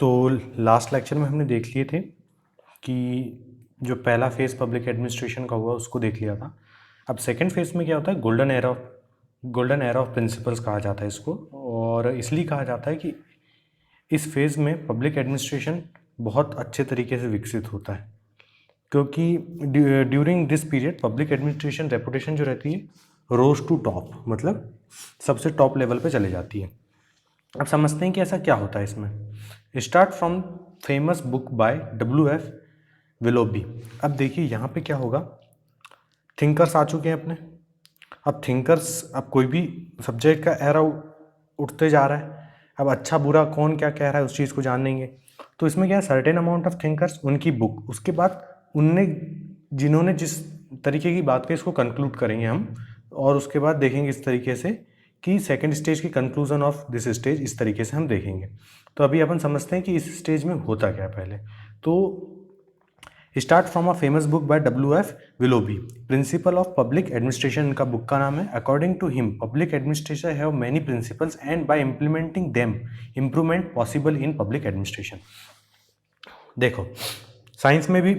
तो last lecture में हमने देख लिए थे कि जो पहला फेज़ पब्लिक एडमिनिस्ट्रेशन का हुआ उसको देख लिया था। अब सेकंड फेज़ में क्या होता है, गोल्डन एरा ऑफ प्रिंसिपल्स कहा जाता है इसको, और इसलिए कहा जाता है कि इस फेज़ में पब्लिक एडमिनिस्ट्रेशन बहुत अच्छे तरीके से विकसित होता है, क्योंकि during this period public administration reputation जो रहती है रोज टू टॉप, मतलब सबसे टॉप लेवल पे चले जाती है। अब समझते हैं कि ऐसा क्या होता है इसमें। Start from famous book by WF Willoughby. अब देखिए यहाँ पे क्या होगा, थिंकर्स आ चुके हैं अपने। अब थिंकर्स, अब कोई भी सब्जेक्ट का एरा उठते जा रहा है, अब अच्छा बुरा कौन क्या कह रहा है उस चीज़ को जानेंगे। तो इसमें क्या है, सर्टेन अमाउंट ऑफ थिंकर्स, उनकी बुक, उसके बाद उनने जिन्होंने जिस तरीके की बात की इसको कंक्लूड करेंगे हम, और उसके बाद देखेंगे इस तरीके से कि सेकंड स्टेज की कंक्लूजन ऑफ दिस स्टेज, इस तरीके से हम देखेंगे। तो अभी अपन समझते हैं कि इस स्टेज में होता क्या है पहले। तो start from a famous book by WF Willoughby, principle of public administration इनका बुक का नाम है। According to him public administration have many principles and by implementing them improvement possible in public administration. देखो, साइंस में भी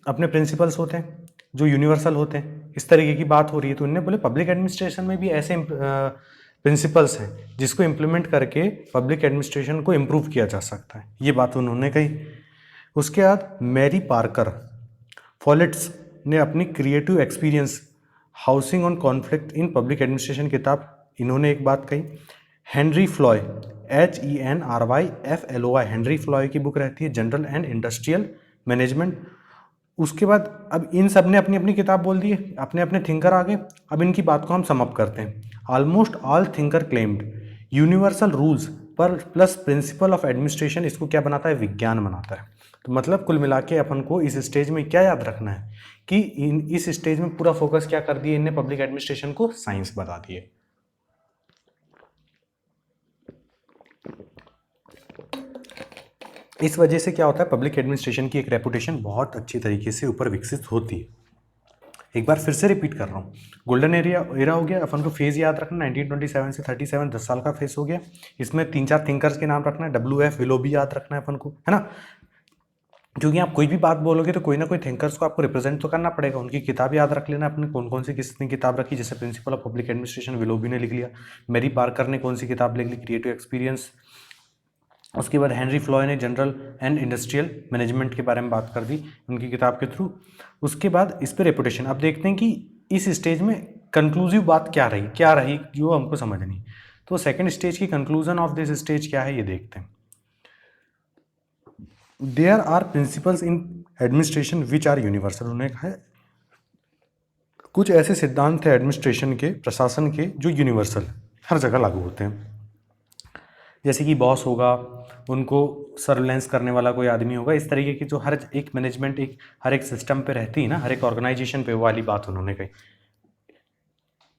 अपने principles होते हैं जो यूनिवर्सल होते हैं, इस तरीके की बात हो रही है। तो उन्होंने बोले पब्लिक एडमिनिस्ट्रेशन में भी ऐसे प्रिंसिपल्स हैं जिसको इम्प्लीमेंट करके पब्लिक एडमिनिस्ट्रेशन को इम्प्रूव किया जा सकता है, ये बात उन्होंने कही। उसके बाद मैरी पार्कर फॉलेट्स ने अपनी creative experience housing on conflict in public administration किताब, इन्होंने एक बात कही। हेनरी फ्लॉय HENRYFLOY, हेनरी फ्लॉय की बुक रहती है जनरल एंड इंडस्ट्रियल मैनेजमेंट। उसके बाद अब इन सब ने अपनी अपनी किताब बोल दी है, अपने अपने थिंकर आ गए। अब इनकी बात को हम सम अप करते हैं। Almost all thinker claimed universal rules पर प्लस प्रिंसिपल ऑफ एडमिनिस्ट्रेशन, इसको क्या बनाता है, विज्ञान बनाता है। तो मतलब कुल मिला के अपन को इस स्टेज में क्या याद रखना है कि इस स्टेज में पूरा फोकस क्या कर दिए इनने, पब्लिक एडमिनिस्ट्रेशन को साइंस बता दिए। इस वजह से क्या होता है, पब्लिक एडमिनिस्ट्रेशन की एक रेपुटेशन बहुत अच्छी तरीके से ऊपर विकसित होती है। एक बार फिर से रिपीट कर रहा हूँ, गोल्डन एरा हो गया, अपन को फेज याद रखना 1927 से 37, 10 साल का फेज हो गया। इसमें 3-4 थिंकर्स के नाम रखना है, WF विलोबी याद रखना है अपन को, है ना, क्योंकि आप कोई भी बात बोलोगे तो कोई ना कोई थिंकर्स को आपको रिप्रेजेंट तो करना पड़ेगा। उनकी किताब याद रख लेना अपने, कौन कौन सी किसने किताब रखी। जैसे principal of public administration Willoughby ने लिख लिया, मैरी पार्कर ने कौन सी किताब लिख ली, क्रिएटिव एक्सपीरियंस। उसके बाद हेनरी फ्लॉय ने जनरल एंड इंडस्ट्रियल मैनेजमेंट के बारे में बात कर दी उनकी किताब के थ्रू। उसके बाद इस पर रेपुटेशन। अब देखते हैं कि इस स्टेज में कंक्लूसिव बात क्या रही जो हमको समझनी। तो सेकंड स्टेज की कंक्लूजन ऑफ दिस स्टेज क्या है ये देखते हैं। There are principles in administration which are universal, उन्होंने कहा है कुछ ऐसे सिद्धांत थे एडमिनिस्ट्रेशन के, प्रशासन के, जो यूनिवर्सल हर जगह लागू होते हैं। जैसे कि बॉस होगा, उनको सर्वेलेंस करने वाला कोई आदमी होगा, इस तरीके की जो हर एक मैनेजमेंट हर एक सिस्टम पे रहती है ना, हर एक ऑर्गेनाइजेशन पे, वाली बात उन्होंने कही।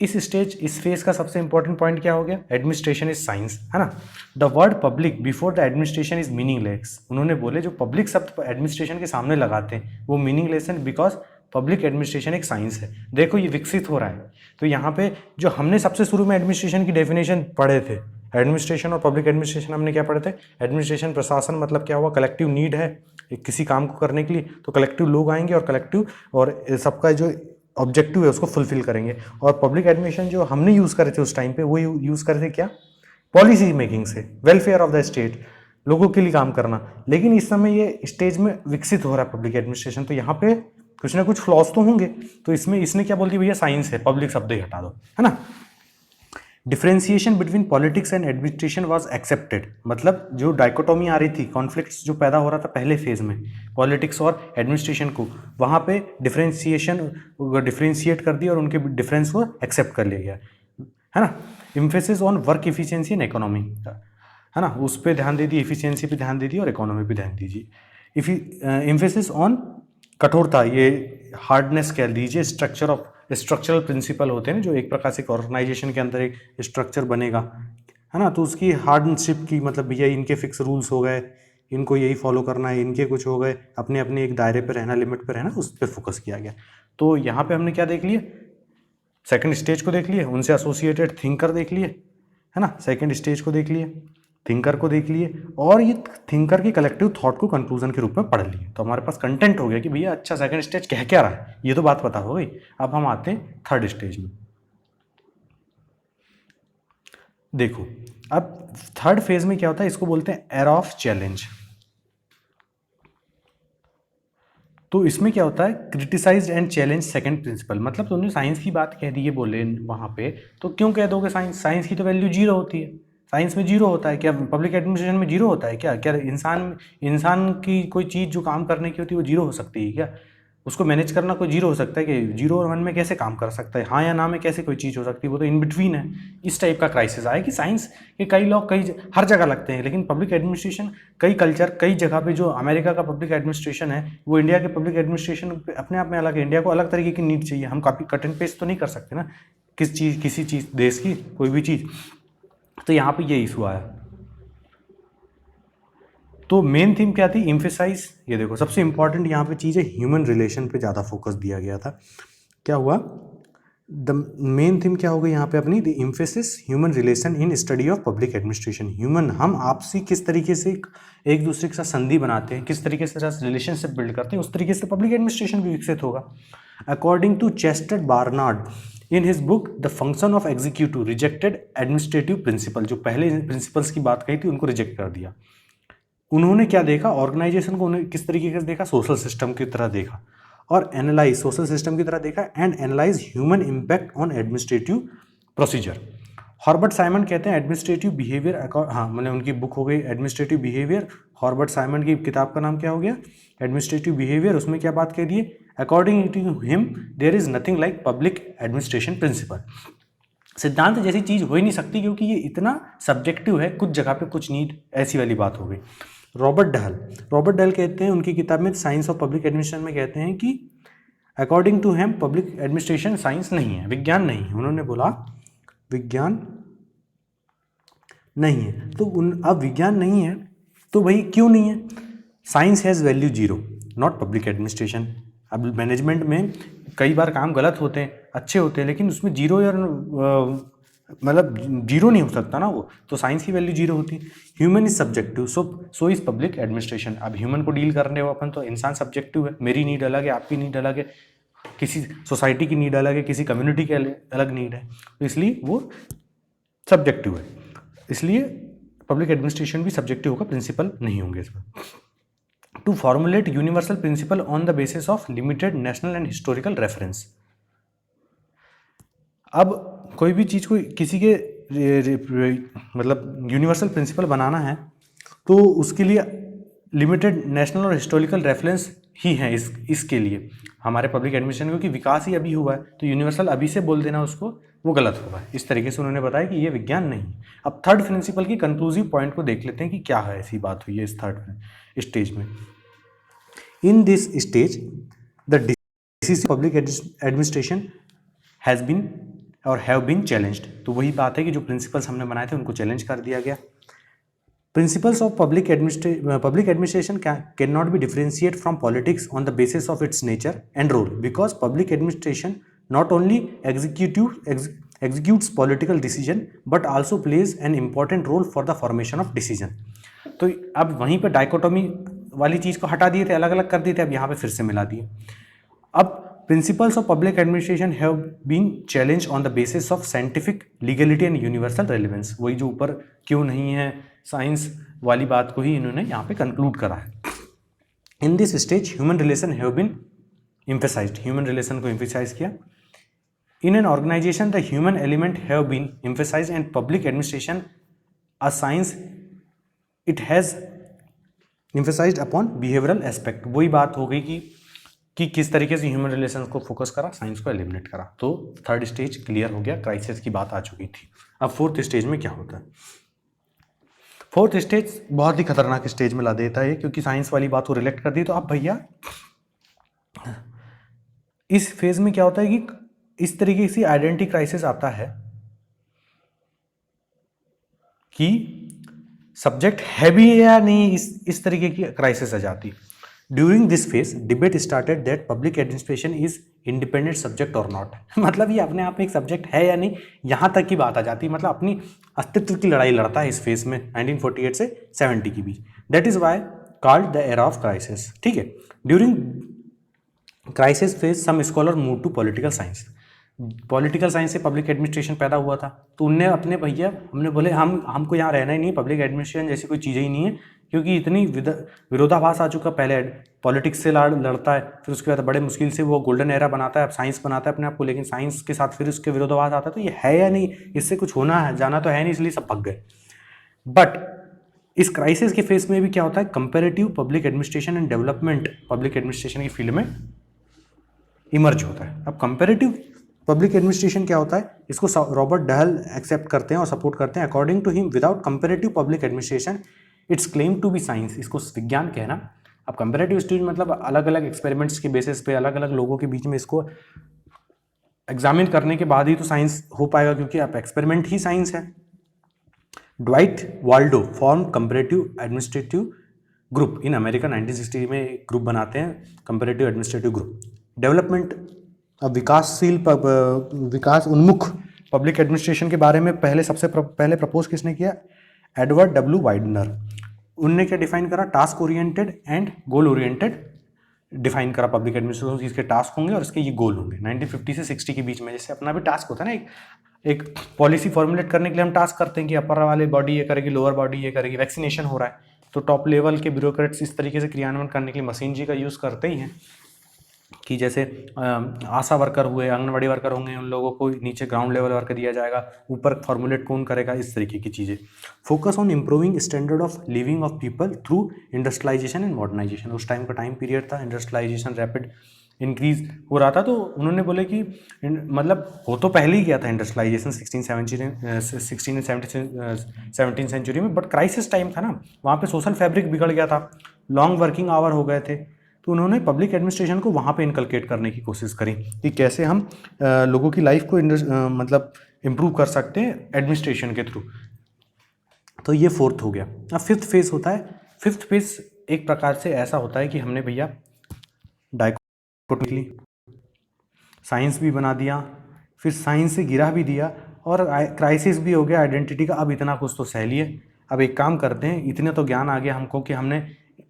इस फेज का सबसे इंपॉर्टेंट पॉइंट क्या हो गया, एडमिनिस्ट्रेशन इज साइंस, है ना। The word public before the administration is meaningless, उन्होंने बोले जो पब्लिक शब्द एडमिनिस्ट्रेशन के सामने लगाते हैं वो मीनिंगलेस है, बिकॉज पब्लिक एडमिनिस्ट्रेशन एक साइंस है। देखो ये विकसित हो रहा है। तो यहाँ पे जो हमने सबसे शुरू में एडमिनिस्ट्रेशन की डेफिनेशन पढ़े थे, एडमिनिस्ट्रेशन और पब्लिक एडमिनिस्ट्रेशन हमने क्या पढ़े थे, एडमिनिस्ट्रेशन प्रशासन मतलब क्या हुआ, कलेक्टिव नीड है किसी काम को करने के लिए, तो कलेक्टिव लोग आएंगे और कलेक्टिव और सबका जो ऑब्जेक्टिव है उसको फुलफिल करेंगे। और पब्लिक एडमिनिस्ट्रेशन जो हमने यूज़ करे थे उस टाइम पे, वो यूज़ करे थे क्या, पॉलिसी मेकिंग से, वेलफेयर ऑफ द स्टेट, लोगों के लिए काम करना। लेकिन इस समय ये स्टेज में विकसित हो रहा है पब्लिक एडमिनिस्ट्रेशन, तो यहाँ पे कुछ ना कुछ फ्लॉज तो होंगे। तो इसमें इसने क्या बोल दिया, भैया साइंस है, पब्लिक शब्द ही हटा दो, है ना। Differentiation between politics and administration was accepted, मतलब जो डाइकोटोमी आ रही थी, कॉन्फ्लिक्ट्स जो पैदा हो रहा था पहले फेज में पॉलिटिक्स और एडमिनिस्ट्रेशन को, वहाँ पे डिफ्रेंशिएट कर दिया और उनके डिफरेंस को एक्सेप्ट कर लिया गया, है ना। Emphasis on work efficiency and economy, है ना, उस पर ध्यान दे दिए, इफिशियंसी पे ध्यान दे दिए और इकोनॉमी पे ध्यान दीजिए। इम्फेसिस ऑन कठोरता, ये हार्डनेस कह लीजिए, स्ट्रक्चरल प्रिंसिपल होते हैं ना, जो एक प्रकार से ऑर्गेनाइजेशन के अंदर एक स्ट्रक्चर बनेगा, है ना, तो उसकी हार्डशिप की मतलब भैया इनके फिक्स रूल्स हो गए, इनको यही फॉलो करना है, इनके कुछ हो गए, अपने अपने एक दायरे पे रहना, लिमिट पे रहना, उस पर फोकस किया गया। तो यहाँ पे हमने क्या देख लिया, सेकंड स्टेज को देख लिए, उनसे एसोसिएटेड थिंकर देख लिए, है ना, सेकंड स्टेज को देख लिए। थिंकर को देख लिए और ये थिंकर की कलेक्टिव थॉट को कंक्लूजन के रूप में पढ़ लिए। तो हमारे पास कंटेंट हो गया कि भैया अच्छा सेकंड स्टेज कह क्या रहा है, ये तो बात पता हो गई। अब हम आते हैं थर्ड स्टेज में। देखो अब थर्ड फेज में क्या होता है, इसको बोलते हैं एरा ऑफ चैलेंज। तो इसमें क्या होता है, criticise and challenge second principle. मतलब तुमने साइंस की बात कह दी है बोले वहाँ पे, तो क्यों कह दोगे साइंस, साइंस की तो वैल्यू जीरो होती है। साइंस में जीरो होता है क्या, पब्लिक एडमिनिस्ट्रेशन में जीरो होता है क्या? क्या इंसान की कोई चीज़ जो काम करने की होती है वो जीरो हो सकती है क्या? उसको मैनेज करना कोई जीरो हो सकता है कि जीरो और वन में कैसे काम कर सकता है, हाँ या ना में कैसे कोई चीज़ हो सकती है, वो तो इन बिटवीन है। इस टाइप का क्राइसिस आया कि साइंस के कई लोग कई हर जगह लगते हैं, लेकिन पब्लिक एडमिनिस्ट्रेशन कई कल्चर कई जगह पे, जो अमेरिका का पब्लिक एडमिनिस्ट्रेशन है वो इंडिया के पब्लिक एडमिनिस्ट्रेशन अपने आप में अलग है। इंडिया को अलग तरीके की नीड चाहिए, हम काफ़ी कट एंड पेस्ट तो नहीं कर सकते ना किसी चीज़ देश की कोई भी चीज़। तो यहाँ पे ये इशू आया। तो मेन थीम क्या थी, इम्फेसाइज। ये देखो सबसे इंपॉर्टेंट यहाँ पे चीज़ है, ह्यूमन रिलेशन पे ज़्यादा फोकस दिया गया था। क्या हुआ, द मेन थीम क्या हो गई यहाँ पे अपनी, the emphasis human relation in study of public administration. Human, हम आपसी किस तरीके से एक दूसरे के साथ संधि बनाते हैं, किस तरीके से रिलेशनशिप बिल्ड करते हैं, उस तरीके से पब्लिक एडमिनिस्ट्रेशन भी विकसित होगा। According to Chester Barnard in his book the function of executive rejected administrative principle. जो पहले प्रिंसिपल्स की बात कही थी उनको रिजेक्ट कर दिया। उन्होंने क्या देखा, ऑर्गेनाइजेशन को उन्हें किस तरीके से देखा, सोशल सिस्टम की तरह देखा, और एनालाइज सोशल सिस्टम की तरह देखा and analyse human impact on administrative procedure. Herbert Simon कहते हैं एडमिनिस्ट्रेटिव बिहेवियर, हाँ मैंने उनकी बुक हो गई एडमिनिस्ट्रेटिव बिहेवियर। हॉर्बर्ट साइमन की किताब का नाम क्या हो गया, एडमिनिस्ट्रेटिव बिहेवियर। उसमें क्या बात कह दी है, according to him there is nothing like public administration principle. सिद्धांत जैसी चीज़ हो ही नहीं सकती, क्योंकि ये इतना सब्जेक्टिव है, कुछ जगह पे कुछ नीड, ऐसी वाली बात हो गई। रॉबर्ट डहल कहते हैं उनकी किताब में साइंस ऑफ पब्लिक एडमिनिस्ट्रेशन में कहते हैं कि according to him public administration science नहीं है, विज्ञान नहीं है। उन्होंने बोला विज्ञान नहीं है। तो अब विज्ञान नहीं है तो भाई क्यों नहीं है, science has value zero not public administration. अब मैनेजमेंट में कई बार काम गलत होते हैं, अच्छे होते हैं, लेकिन उसमें जीरो या मतलब जीरो नहीं हो सकता ना वो, तो साइंस की वैल्यू जीरो होती है। Human is subjective so is public administration. अब ह्यूमन को डील करने हो अपन, तो इंसान सब्जेक्टिव है, मेरी नीड अलग है, आपकी नीड अलग है, किसी सोसाइटी की नीड अलग है, किसी कम्युनिटी की अलग नीड है, तो इसलिए वो सब्जेक्टिव है। इसलिए पब्लिक एडमिनिस्ट्रेशन भी सब्जेक्टिव होगा, प्रिंसिपल नहीं होंगे इसमें। To formulate universal principle on the basis of limited national and historical reference. अब कोई भी चीज़ को किसी के मतलब यूनिवर्सल प्रिंसिपल बनाना है तो उसके लिए लिमिटेड नेशनल और हिस्टोरिकल रेफरेंस ही है इसके लिए हमारे पब्लिक एडमिनिस्ट्रेशन, क्योंकि विकास ही अभी हुआ है, तो यूनिवर्सल अभी से बोल देना उसको वो गलत होगा। इस तरीके से उन्होंने बताया कि ये विज्ञान नहीं है। अब थर्ड प्रिंसिपल की कंक्लूसिव पॉइंट को देख लेते हैं कि क्या है, ऐसी बात हुई है इस थर्ड स्टेज में। In this stage the decision public administration has been और हैव बीन चैलेंज्ड। तो वही बात है कि जो प्रिंसिपल्स हमने बनाए थे उनको चैलेंज कर दिया गया। Principles of public administration can not be differentiate from politics on the basis of its nature and role, because public administration not only executes political decision but also plays an important role for the formation of decision। तो अब वहीं पर dichotomy वाली चीज़ को हटा दिए थे, अलग अलग कर दिए थे, अब यहाँ पे फिर से मिला दिए। अब principles of public administration have been challenge on the basis of scientific legality and universal relevance. वही जो ऊपर क्यों नहीं है साइंस वाली बात को ही इन्होंने यहाँ पे कंक्लूड करा है। In this stage human relation have been emphasized, human relation को एम्फेसाइज किया। In an organization, the human element have been emphasized and public administration, a science, it has emphasized upon behavioral aspect। वही बात हो गई कि किस तरीके से ह्यूमन रिलेशंस को फोकस करा, साइंस को एलिमिनेट करा। तो थर्ड स्टेज क्लियर हो गया, क्राइसिस की बात आ चुकी थी। अब फोर्थ स्टेज में क्या होता है, फोर्थ स्टेज बहुत ही खतरनाक स्टेज में ला देता है, क्योंकि साइंस वाली बात को रिलेक्ट कर दी। तो अब भैया इस फेज में क्या होता है कि इस तरीके से आइडेंटिटी क्राइसिस आता है कि सब्जेक्ट है भी या नहीं, इस तरीके की क्राइसिस आ जाती। During this phase debate started that public administration is independent subject और नॉट। मतलब ये अपने आप में एक सब्जेक्ट है या नहीं, यहाँ तक की बात आ जाती है। मतलब अपनी अस्तित्व की लड़ाई लड़ता है इस फेज में 1948 से 70 के बीच। That is why called the era of crisis. ठीक है, during crisis phase some scholar move to political science. Political science से पब्लिक एडमिनिस्ट्रेशन पैदा हुआ था, तो उनने अपने भैया हमने बोले हमको यहाँ रहना ही नहीं, पब्लिक एडमिनिस्ट्रेशन जैसी कोई चीज़ ही नहीं है, क्योंकि इतनी विरोधाभास आ चुका। पहले पॉलिटिक्स से लड़ता है, फिर उसके बाद बड़े मुश्किल से वो गोल्डन एरा बनाता है, अब साइंस बनाता है अपने आप को, लेकिन साइंस के साथ फिर उसके विरोधाभास आता है। तो ये है या नहीं, इससे कुछ होना है जाना तो है नहीं, इसलिए सब भग गए। बट इस क्राइसिस के फेस में भी क्या होता है, comparative public administration and development public administration की फील्ड में इमर्ज होता है। अब कंपेरेटिव पब्लिक एडमिनिस्ट्रेशन क्या होता है, इसको रॉबर्ट डहल एक्सेप्ट करते हैं और सपोर्ट करते हैं। According to him without comparative public administration its claim to be science. इसको विज्ञान कहना। अब कंपेरेटिव स्टडी मतलब अलग अलग एक्सपेरिमेंट्स के बेसिस पे अलग अलग लोगों के बीच में इसको एग्जामिन करने के बाद ही तो साइंस हो पाएगा, क्योंकि अब एक्सपेरिमेंट ही साइंस है। Dwight Waldo form comparative administrative group in America 1960 में एक ग्रुप बनाते हैं, कंपेरेटिव एडमिनिस्ट्रेटिव ग्रुप। डेवलपमेंट, अब विकास उन्मुख पब्लिक एडमिनिस्ट्रेशन के बारे में सबसे पहले प्रपोज किसने किया, एडवर्ड डब्ल्यू वाइडनर। उनने क्या डिफाइन करा, task oriented and goal oriented define करा पब्लिक एडमिनिस्ट्रेशन। इसके टास्क होंगे और इसके ये गोल होंगे। 1950 से 60 के बीच में, जैसे अपना भी टास्क होता है ना, एक पॉलिसी फॉर्मुलेट करने के लिए हम टास्क करते हैं कि अपर वाले बॉडी ये करेगी, लोअर बॉडी ये करेगी। वैक्सीनेशन हो रहा है तो टॉप लेवल के ब्यूरोक्रेट्स इस तरीके से क्रियान्वयन करने के लिए मशीन जी का यूज़ करते ही हैं, कि जैसे आशा वर्कर हुए, आंगनवाड़ी वर्कर होंगे, उन लोगों को नीचे ग्राउंड लेवल वर्कर दिया जाएगा, ऊपर फॉर्मुलेट कौन करेगा, इस तरीके की चीज़ें। Focus on improving standard of living of people through industrialization and modernization. उस टाइम का टाइम पीरियड था, इंडस्ट्रियलाइजेशन रैपिड इंक्रीज हो रहा था, तो उन्होंने बोले कि मतलब हो तो पहले ही गया था इंडस्ट्रियलाइजेशन 16 सेंचुरी में, बट क्राइसिस टाइम था ना, वहाँ पे सोशल फैब्रिक बिगड़ गया था, लॉन्ग वर्किंग आवर हो गए थे। तो उन्होंने पब्लिक एडमिनिस्ट्रेशन को वहाँ पे इनकलकेट करने की कोशिश करी कि कैसे हम लोगों की लाइफ को मतलब इम्प्रूव कर सकते हैं एडमिनिस्ट्रेशन के थ्रू। तो ये फोर्थ हो गया। अब फिफ्थ फेज होता है। फिफ्थ फेज एक प्रकार से ऐसा होता है कि हमने भैया डायकोटोमी, साइंस भी बना दिया, फिर साइंस से गिरा भी दिया, और क्राइसिस भी हो गया आइडेंटिटी का। अब इतना कुछ तो सह लिए, अब एक काम करते हैं, इतने तो ज्ञान आ गया हमको कि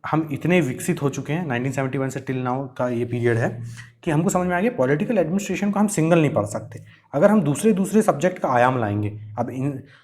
हम इतने विकसित हो चुके हैं 1971 से टिल नाउ का ये पीरियड है, कि हमको समझ में आ गया पॉलिटिकल एडमिनिस्ट्रेशन को हम सिंगल नहीं पढ़ सकते। अगर हम दूसरे सब्जेक्ट का आयाम लाएंगे अब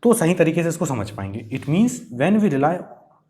तो सही तरीके से इसको समझ पाएंगे। It means when we rely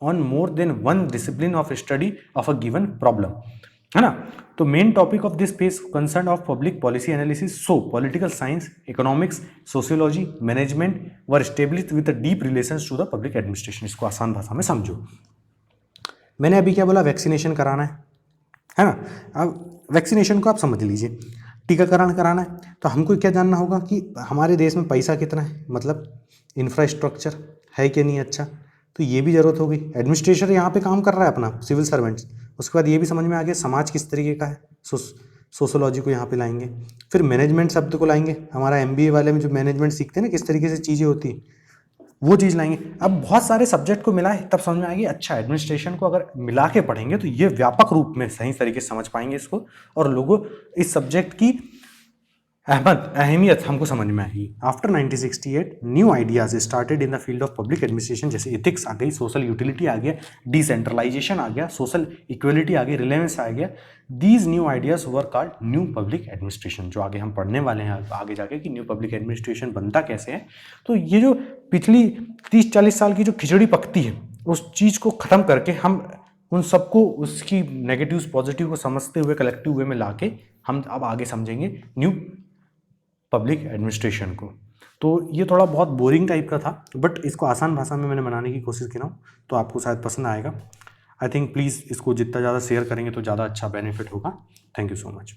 on more than one discipline of study of a given problem, है ना। तो main topic of this page concern of public policy analysis. So political science, economics, sociology, management were established with deep relations to the public administration. इसको आसान भाषा में समझो। मैंने अभी क्या बोला, वैक्सीनेशन कराना है ना। अब वैक्सीनेशन को आप समझ लीजिए, टीकाकरण कराना है, तो हमको क्या जानना होगा कि हमारे देश में पैसा कितना है, मतलब इंफ्रास्ट्रक्चर है कि नहीं अच्छा, तो ये भी ज़रूरत होगी। एडमिनिस्ट्रेटर यहाँ पे काम कर रहा है अपना, सिविल सर्वेंट्स। उसके बाद ये भी समझ में आ गया समाज किस तरीके का है, सोशोलॉजी को यहाँ पे लाएंगे। फिर मैनेजमेंट शब्द को लाएंगे, हमारा MBA वाले में जो मैनेजमेंट सीखते हैं ना, किस तरीके से चीज़ें होती, वो चीज़ लाएंगे। अब बहुत सारे सब्जेक्ट को मिलाए तब समझ में आएगी, अच्छा एडमिनिस्ट्रेशन को अगर मिला के पढ़ेंगे तो ये व्यापक रूप में सही तरीके से समझ पाएंगे इसको, और लोगों इस सब्जेक्ट की अहमियत हमको समझ में आएगी। After 1968 new ideas started in the field of public administration, जैसे एथिक्स आ गई, सोशल यूटिलिटी आ गया, डिसेंट्रलाइजेशन आ गया, सोशल इक्वलिटी आ गई, रिलेवेंस आ गया। These new ideas were called new public administration, जो आगे हम पढ़ने वाले हैं आगे जाके कि न्यू पब्लिक एडमिनिस्ट्रेशन बनता कैसे है। तो ये जो पिछली 30-40 साल की जो खिचड़ी पकती है, उस चीज़ को ख़त्म करके हम उन सबको उसकी नेगेटिव्स पॉजिटिव को समझते हुए कलेक्टिव वे में लाके हम अब आगे समझेंगे न्यू पब्लिक एडमिनिस्ट्रेशन को। तो ये थोड़ा बहुत बोरिंग टाइप का था, बट इसको आसान भाषा में मैंने बनाने की कोशिश की ना, तो आपको शायद पसंद आएगा। आई थिंक प्लीज़ इसको जितना ज़्यादा शेयर करेंगे तो ज़्यादा अच्छा बेनिफिट होगा। Thank you so much.